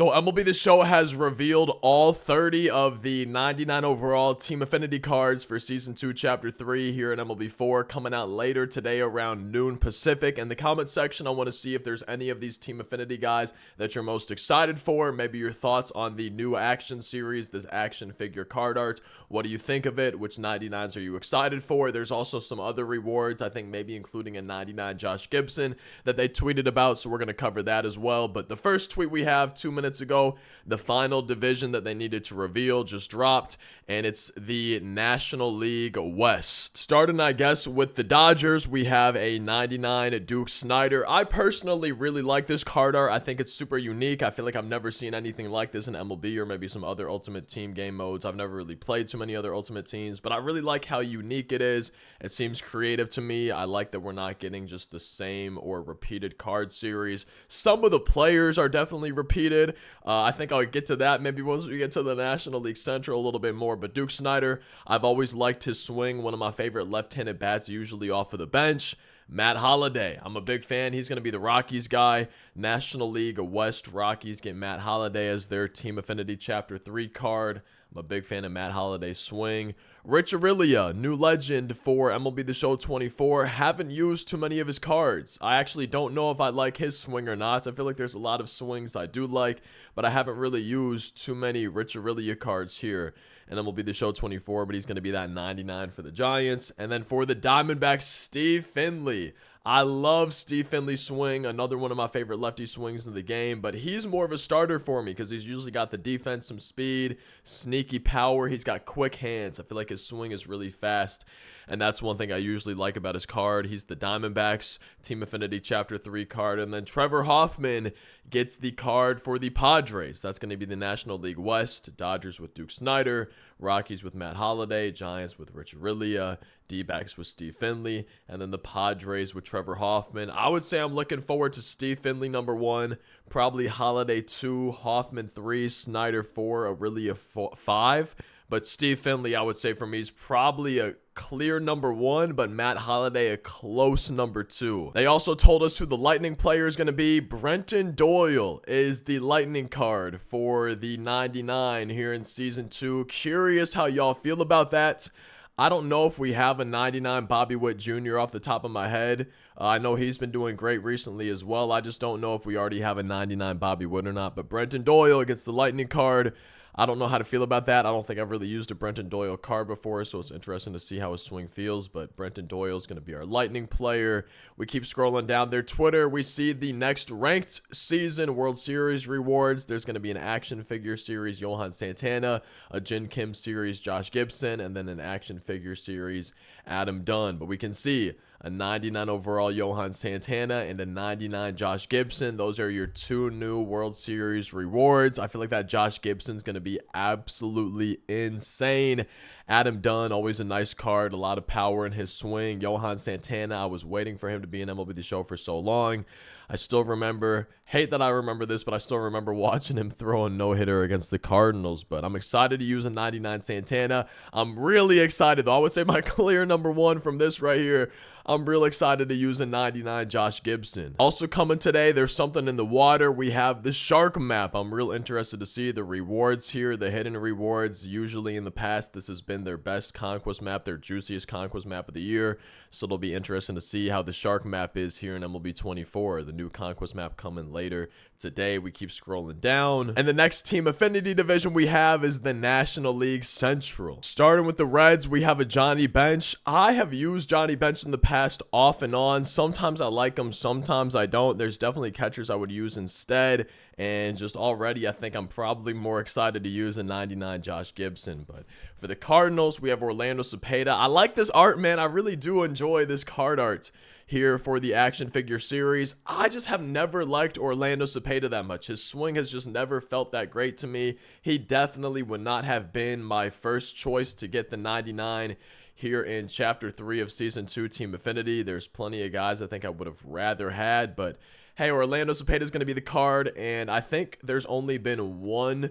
So MLB The Show has revealed all 30 of the 99 overall Team Affinity cards for Season 2, Chapter 3 here in MLB 4, coming out later today around noon Pacific. In the comment section, I want to see if there's any of these Team Affinity guys that you're most excited for. Maybe your thoughts on the new action series, this action figure card art. What do you think of it? Which 99s are you excited for? There's also some other rewards, I think maybe including a 99 Josh Gibson that they tweeted about, so we're going to cover that as well. But the first tweet we have 2 minutes ago, the final division that they needed to reveal just dropped, and it's the National League West. Starting, I guess, with the Dodgers, we have a 99 Duke Snider. I personally really like this card art. I think it's super unique. I feel like I've never seen anything like this in MLB or maybe some other Ultimate Team game modes. I've never really played too many other Ultimate Teams, but I really like how unique it is. It seems creative to me. I like that we're not getting just the same or repeated card series. Some of the players are definitely repeated. I think I'll get to that maybe once we get to the National League Central a little bit more. But Duke Snider, I've always liked his swing. One of my favorite left-handed bats, usually off of the bench. Matt Holliday, I'm a big fan. He's going to be the Rockies guy. National League West Rockies get Matt Holliday as their Team Affinity Chapter 3 card. I'm a big fan of Matt Holliday's swing. Rich Aurelia, new legend for MLB The Show 24. Haven't used too many of his cards. I actually don't know if I like his swing or not. I feel like there's a lot of swings I do like, but I haven't really used too many Rich Aurelia cards here. And MLB The Show 24, but he's going to be that 99 for the Giants. And then for the Diamondbacks, Steve Finley. I love Steve Finley's swing, another one of my favorite lefty swings in the game, but he's more of a starter for me because he's usually got the defense, some speed, sneaky power. He's got quick hands. I feel like his swing is really fast, and that's one thing I usually like about his card. He's the Diamondbacks Team Affinity Chapter 3 card, and then Trevor Hoffman gets the card for the Padres. That's going to be the National League West. Dodgers with Duke Snider, Rockies with Matt Holliday, Giants with Rich Aurelia, D-backs with Steve Finley, and then the Padres with Trevor Hoffman. I would say I'm looking forward to Steve Finley number 1, probably Holliday 2, Hoffman 3, Snyder 4, Aurelia 5. But Steve Finley, I would say for me, is probably a clear number 1, but Matt Holliday a close number 2. They also told us who the Lightning player is going to be. Brenton Doyle is the Lightning card for the 99 here in Season 2. Curious how y'all feel about that. I don't know if we have a 99 Bobby Witt Jr. off the top of my head. I know he's been doing great recently as well. I just don't know if we already have a 99 Bobby Witt or not. But Brenton Doyle gets the Lightning card. I don't know how to feel about that. I don't think I've really used a Brenton Doyle card before, so it's interesting to see how his swing feels. But Brenton Doyle is going to be our Lightning player. We keep scrolling down their Twitter. We see the next ranked season World Series rewards. There's going to be an action figure series, Johan Santana, a Jin Kim series, Josh Gibson, and then an action figure series, Adam Dunn. But we can see a 99 overall Johan Santana and a 99 Josh Gibson. Those are your 2 new World Series rewards. I feel like that Josh Gibson's going to be absolutely insane. Adam Dunn, always a nice card, a lot of power in his swing. Johan Santana, I was waiting for him to be in MLB The Show for so long. I still remember, hate that I remember this, but I still remember watching him throw a no-hitter against the Cardinals. But I'm excited to use a 99 Santana. I'm really excited, though. I would say my clear number 1 from this right here. I'm real excited to use a 99 Josh Gibson. Also coming today, there's something in the water. We have the shark map. I'm real interested to see the rewards here, the hidden rewards. Usually in the past, this has been their best conquest map, their juiciest conquest map of the year. So it'll be interesting to see how the shark map is here in MLB 24. The new conquest map coming later today. We keep scrolling down. And the next Team Affinity division we have is the National League Central. Starting with the Reds, we have a Johnny Bench. I have used Johnny Bench in the past off and on. Sometimes I like him, sometimes I don't. There's definitely catchers I would use instead. And just already, I think I'm probably more excited to use a 99 Josh Gibson. But for the Cardinals, we have Orlando Cepeda. I like this art, man. I really do enjoy this card art here for the action figure series. I just have never liked Orlando Cepeda that much. His swing has just never felt that great to me. He definitely would not have been my first choice to get the 99 here in Chapter 3 of Season 2 Team Affinity. There's plenty of guys I think I would have rather had, but hey, Orlando Cepeda is going to be the card, and I think there's only been one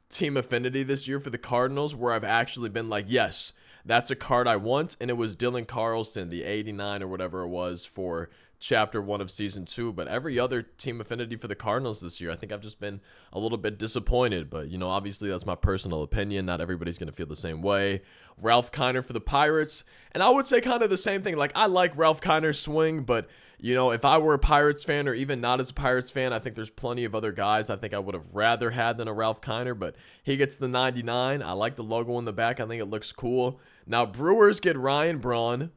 Team Affinity this year for the Cardinals where I've actually been like, yes, that's a card I want, and it was Dylan Carlson, the 89 or whatever it was for chapter 1 of season 2, but every other team affinity for the Cardinals this year, I think I've just been a little bit disappointed. But, you know, obviously that's my personal opinion. Not everybody's going to feel the same way. Ralph Kiner for the Pirates. And I would say kind of the same thing. Like, I like Ralph Kiner's swing, but, you know, if I were a Pirates fan or even not as a Pirates fan, I think there's plenty of other guys I think I would have rather had than a Ralph Kiner, but he gets the 99. I like the logo in the back. I think it looks cool. Now, Brewers get Ryan Braun.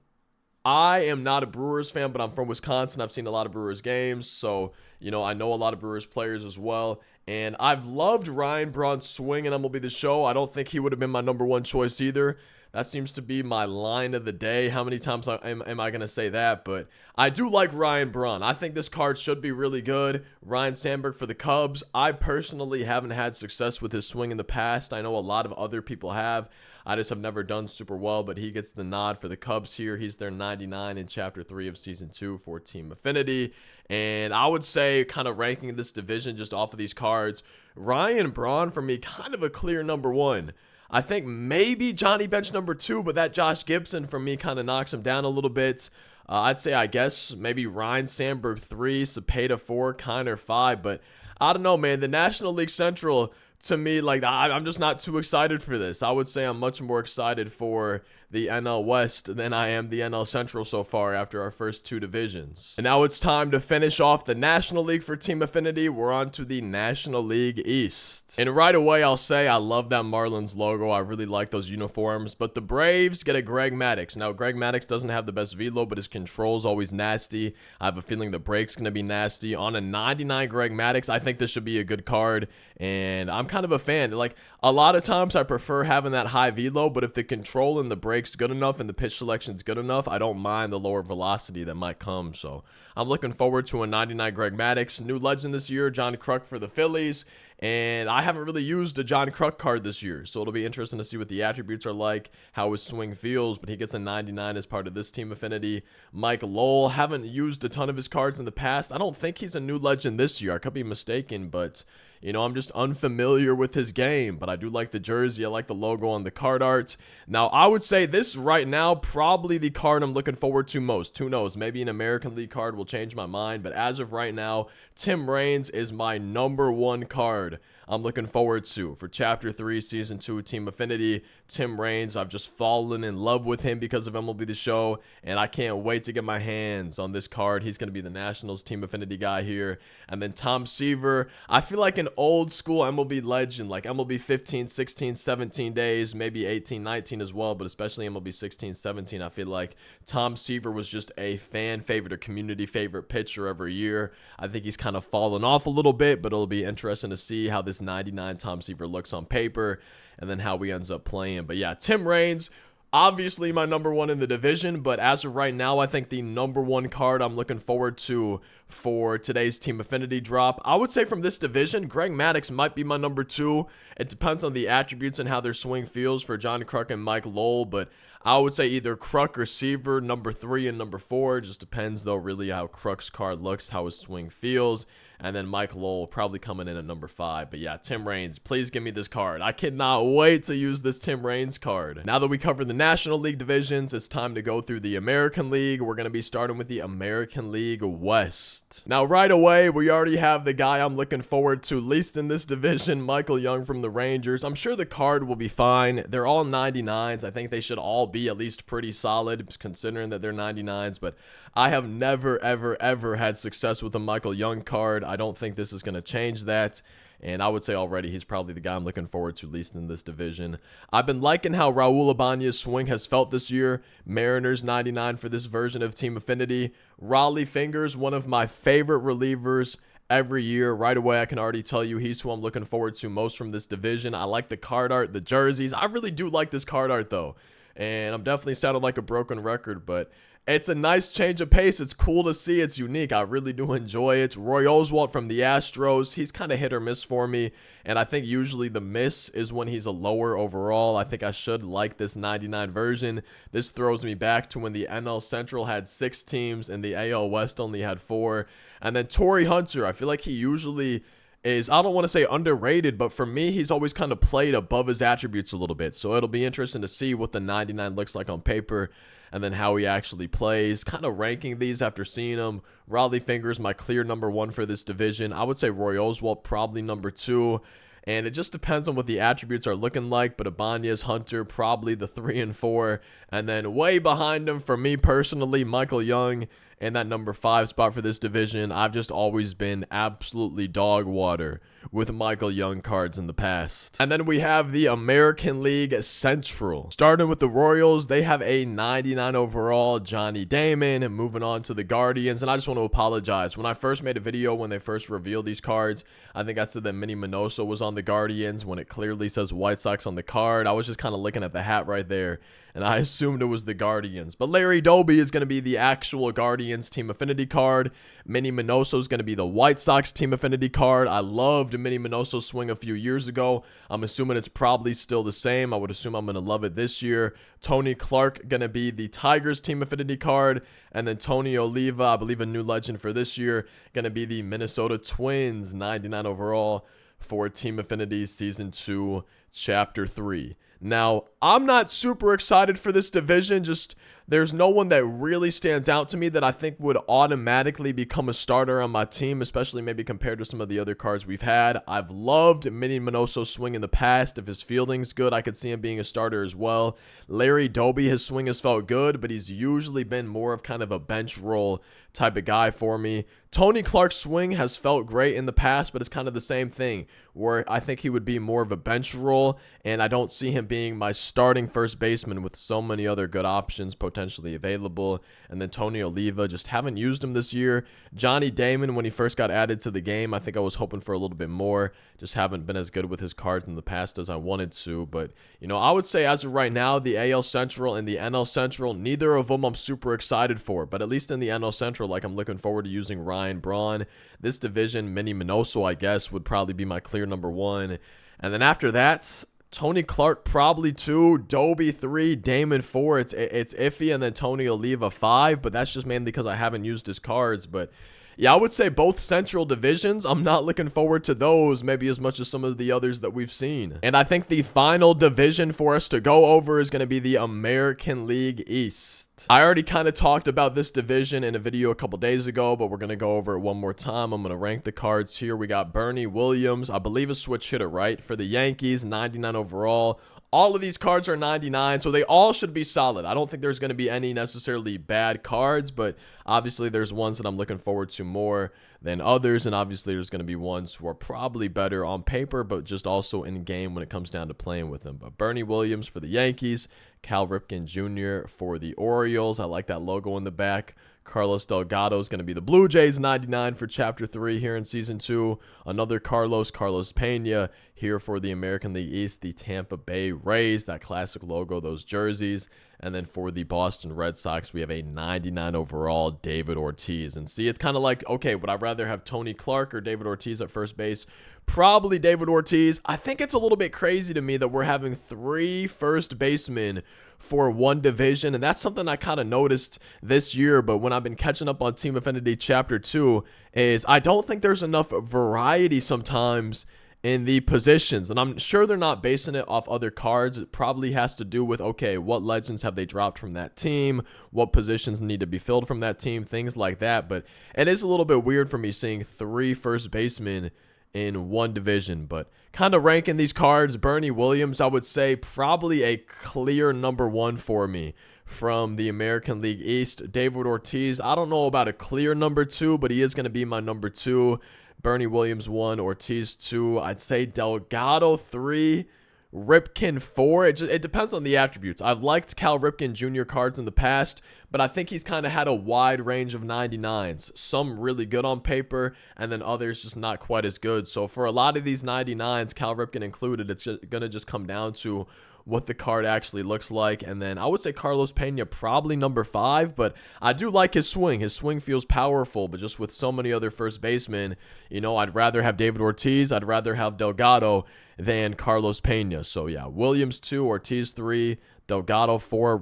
I am not a Brewers fan, but I'm from Wisconsin. I've seen a lot of Brewers games, so, you know, I know a lot of Brewers players as well. And I've loved Ryan Braun's swing in MLB The Show. I don't think he would have been my number one choice either. That seems to be my line of the day. How many times am I going to say that? But I do like Ryan Braun. I think this card should be really good. Ryan Sandberg for the Cubs. I personally haven't had success with his swing in the past. I know a lot of other people have. I just have never done super well, but he gets the nod for the Cubs here. He's their 99 in Chapter 3 of Season 2 for Team Affinity. And I would say, kind of ranking this division just off of these cards, Ryan Braun, for me, kind of a clear number 1. I think maybe Johnny Bench number 2, but that Josh Gibson, for me, kind of knocks him down a little bit. I'd say, I guess, maybe Ryan Sandberg 3, Cepeda 4, Kiner 5, but I don't know, man. The National League Central, to me, like, I'm just not too excited for this. I would say I'm much more excited for the NL West than I am the NL Central so far after our first 2 divisions. And now it's time to finish off the National League for Team Affinity. We're on to the National League East. And right away, I'll say I love that Marlins logo. I really like those uniforms. But the Braves get a Greg Maddux. Now, Greg Maddux doesn't have the best velo, but his control's always nasty. I have a feeling the break's going to be nasty. On a 99 Greg Maddux, I think this should be a good card. And I'm kind of a fan. Like, a lot of times I prefer having that high velo, but if the control and the break's good enough and the pitch selection's good enough, I don't mind the lower velocity that might come. So I'm looking forward to a 99 Greg Maddux. New legend this year, John Kruk for the Phillies. And I haven't really used a John Kruk card this year, so it'll be interesting to see what the attributes are like, how his swing feels, but he gets a 99 as part of this Team Affinity. Mike Lowell, haven't used a ton of his cards in the past. I don't think he's a new legend this year. I could be mistaken, but, you know, I'm just unfamiliar with his game, but I do like the jersey. I like the logo on the card art. Now, I would say this right now, probably the card I'm looking forward to most. Who knows? Maybe an American League card will change my mind, but as of right now, Tim Raines is my number 1 card I'm looking forward to for Chapter 3, Season 2, Team Affinity. Tim Raines, I've just fallen in love with him because of MLB The Show, and I can't wait to get my hands on this card. He's going to be the Nationals Team Affinity guy here. And then Tom Seaver, I feel like an old school MLB legend, like MLB 15, 16, 17 days, maybe 18, 19 as well, but especially MLB 16, 17, I feel like Tom Seaver was just a fan favorite or community favorite pitcher every year. I think he's kind of fallen off a little bit, but it'll be interesting to see how this 99 Tom Seaver looks on paper and then how he ends up playing. But yeah, Tim Raines, obviously my number 1 in the division, but as of right now, I think the number 1 card I'm looking forward to for today's Team Affinity drop, I would say from this division, Greg Maddux might be my number 2. It depends on the attributes and how their swing feels for John Kruk and Mike Lowell, but I would say either Kruk or Seaver, number 3 and number 4. It just depends, though, really how Kruk's card looks, how his swing feels. And then Mike Lowell probably coming in at number 5. But yeah, Tim Raines, please give me this card. I cannot wait to use this Tim Raines card. Now that we covered the National League divisions, it's time to go through the American League. We're going to be starting with the American League West. Now, right away, we already have the guy I'm looking forward to least in this division, Michael Young from the Rangers. I'm sure the card will be fine. They're all 99s. I think they should all be at least pretty solid, considering that they're 99s. But I have never, ever had success with a Michael Young card. I don't think this is going to change that. And I would say already he's probably the guy I'm looking forward to least in this division. I've been liking how Raul Ibanez's swing has felt this year. Mariners 99 for this version of Team Affinity. Raleigh Fingers, one of my favorite relievers every year. Right away, I can already tell you he's who I'm looking forward to most from this division. I like the card art, the jerseys. I really do like this card art, though. And I'm definitely sounding like a broken record, but it's a nice change of pace. It's cool to see. It's unique. I really do enjoy it. Roy Oswalt from the Astros. He's kind of hit or miss for me. And I think usually the miss is when he's a lower overall. I think I should like this 99 version. This throws me back to when the NL Central had 6 teams and the AL West only had 4. And then Torrey Hunter. I feel like he usually is, I don't want to say underrated, but for me, he's always kind of played above his attributes a little bit. So it'll be interesting to see what the 99 looks like on paper. and then how he actually plays. Kind of ranking these after seeing him. Raleigh Fingers, my clear number 1 for this division. I would say Roy Oswalt probably number 2. And it just depends on what the attributes are looking like. But Ibanez, Hunter, probably the 3 and 4. And then way behind him, for me personally, Michael Young in that number 5 spot for this division. I've just always been absolutely dog water with Michael Young cards in the past. And then we have the American League Central. Starting with the Royals, they have a 99 overall Johnny Damon. And moving on to the Guardians, and I just want to apologize. When I first made a video when they first revealed these cards, I think I said that Minnie Minoso was on the Guardians when it clearly says White Sox on the card. I was just kind of looking at the hat right there, and I assumed it was the Guardians. But Larry Doby is going to be the actual Guardians Team Affinity card. Minnie Minoso is going to be the White Sox Team Affinity card. I loved Minnie Minoso's swing a few years ago. I'm assuming it's probably still the same. I would assume I'm going to love it this year. Tony Clark going to be the Tigers Team Affinity card. And then Tony Oliva, I believe a new legend for this year, going to be the Minnesota Twins 99 overall for Team Affinity Season 2, Chapter 3. Now, I'm not super excited for this division. Just there's no one that really stands out to me that I think would automatically become a starter on my team, especially maybe compared to some of the other cards we've had. I've loved Minnie Minoso's swing in the past. If his fielding's good, I could see him being a starter as well. Larry Doby, his swing has felt good, but he's usually been more of kind of a bench role type of guy for me. Tony Clark's swing has felt great in the past, but it's kind of the same thing where I think he would be more of a bench role, and I don't see him being my starting first baseman with so many other good options potentially available. And then Tony Oliva, just haven't used him this year. Johnny Damon, when he first got added to the game, I think I was hoping for a little bit more. Just haven't been as good with his cards in the past as I wanted to. But, you know, I would say as of right now, the AL Central and the NL Central, neither of them I'm super excited for. But at least in the NL Central, like, I'm looking forward to using Ryan Braun. This division, Minnie Minoso, I guess, would probably be my clear number 1. And then after that, Tony Clark probably 2, Doby 3, Damon 4. It's iffy, and then Tony Oliva 5, but that's just mainly because I haven't used his cards. But yeah, I would say both Central divisions, I'm not looking forward to those maybe as much as some of the others that we've seen. And I think the final division for us to go over is going to be the American League East. I already kind of talked about this division in a video a couple days ago, but we're going to go over it one more time. I'm going to rank the cards here. We got Bernie Williams, I believe a switch hitter, right? For the Yankees, 99 overall. All of these cards are 99, so they all should be solid. I don't think there's going to be any necessarily bad cards, but obviously there's ones that I'm looking forward to more than others, and obviously there's going to be ones who are probably better on paper, but just also in game when it comes down to playing with them. But Bernie Williams for the Yankees, Cal Ripken Jr. for the Orioles. I like that logo in the back. Carlos Delgado is going to be the Blue Jays 99 for Chapter 3 here in Season 2. Another Carlos Pena here for the American League East, the Tampa Bay Rays, that classic logo, those jerseys. And then for the Boston Red Sox, we have a 99 overall David Ortiz. And see, it's kind of like, okay, would I rather have Tony Clark or David Ortiz at first base? Probably David Ortiz. I think it's a little bit crazy to me that we're having 3 first basemen for one division, and that's something I kind of noticed this year. But when I've been catching up on Team Affinity Chapter 2, is I don't think there's enough variety sometimes in the positions, and I'm sure they're not basing it off other cards. It probably has to do with, okay, what legends have they dropped from that team, what positions need to be filled from that team, things like that. But it is a little bit weird for me seeing 3 first basemen in one division. But kind of ranking these cards, Bernie Williams, I would say probably a clear number 1 for me from the American League East. David Ortiz, I don't know about a clear number 2, but he is going to be my number 2. Bernie Williams 1, Ortiz 2. I'd say Delgado 3, Ripken 4. It depends on the attributes. I've liked Cal Ripken Jr. cards in the past, but I think he's kind of had a wide range of 99s. Some really good on paper, and then others just not quite as good. So for a lot of these 99s, Cal Ripken included, it's going to just come down to what the card actually looks like. And then I would say Carlos Pena probably number 5, but I do like his swing. His swing feels powerful, but just with so many other first basemen, you know, I'd rather have David Ortiz, I'd rather have Delgado than Carlos Pena. So yeah, Williams 2, Ortiz 3, Delgado 4,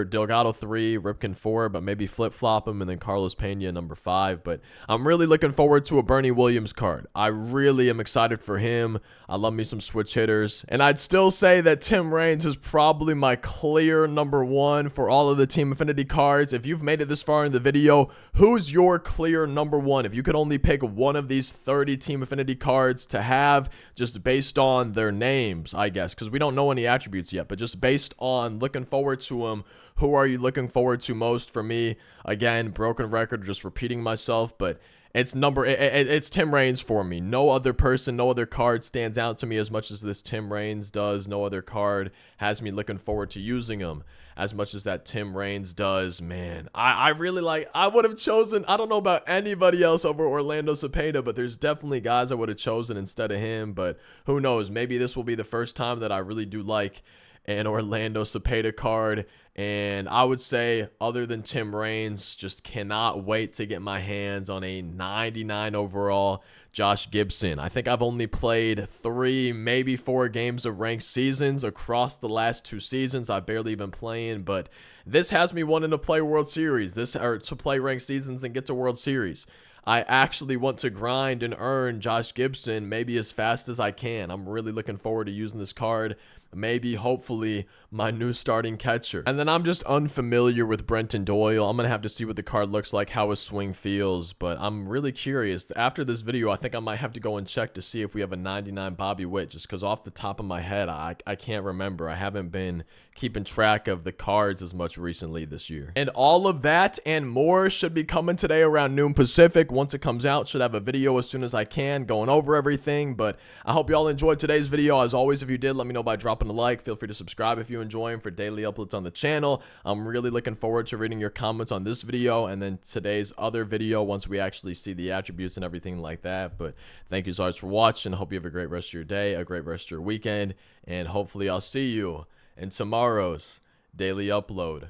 Delgado 3, Ripken 4, but maybe flip-flop him, and then Carlos Pena number 5. But I'm really looking forward to a Bernie Williams card. I really am excited for him. I love me some switch hitters. And I'd still say that Tim Raines is probably my clear number 1 for all of the Team Affinity cards. If you've made it this far in the video, who's your clear number 1? If you could only pick one of these 30 Team Affinity cards to have, just based on their names, I guess, because we don't know any attributes yet, but just based on looking forward to them, who are you looking forward to most? For me, again, broken record, just repeating myself, but it's Tim Raines for me. No other person, no other card stands out to me as much as this Tim Raines does. No other card has me looking forward to using him as much as that Tim Raines does. Man, I really like, I would have chosen, I don't know about anybody else over Orlando Cepeda, but there's definitely guys I would have chosen instead of him. But who knows, maybe this will be the first time that I really do like an Orlando Cepeda card. And I would say, other than Tim Raines, just cannot wait to get my hands on a 99 overall Josh Gibson. I think I've only played 3, maybe 4 games of ranked seasons across the last 2 seasons. I've barely been playing, but this has me wanting to play World Series, to play ranked seasons and get to World Series. I actually want to grind and earn Josh Gibson maybe as fast as I can. I'm really looking forward to using this card. Maybe, hopefully, my new starting catcher. And then I'm just unfamiliar with Brenton Doyle. I'm going to have to see what the card looks like, how his swing feels. But I'm really curious. After this video, I think I might have to go and check to see if we have a 99 Bobby Witt. Just because off the top of my head, I can't remember. I haven't been keeping track of the cards as much recently this year. And all of that and more should be coming today around noon Pacific. Once it comes out, should have a video as soon as I can going over everything. But I hope y'all enjoyed today's video. As always, if you did, let me know by dropping a like. Feel free to subscribe if you enjoy them for daily uploads on the channel. I'm really looking forward to reading your comments on this video and then today's other video once we actually see the attributes and everything like that. But thank you so much for watching. I hope you have a great rest of your day, a great rest of your weekend, and hopefully I'll see you in tomorrow's daily upload.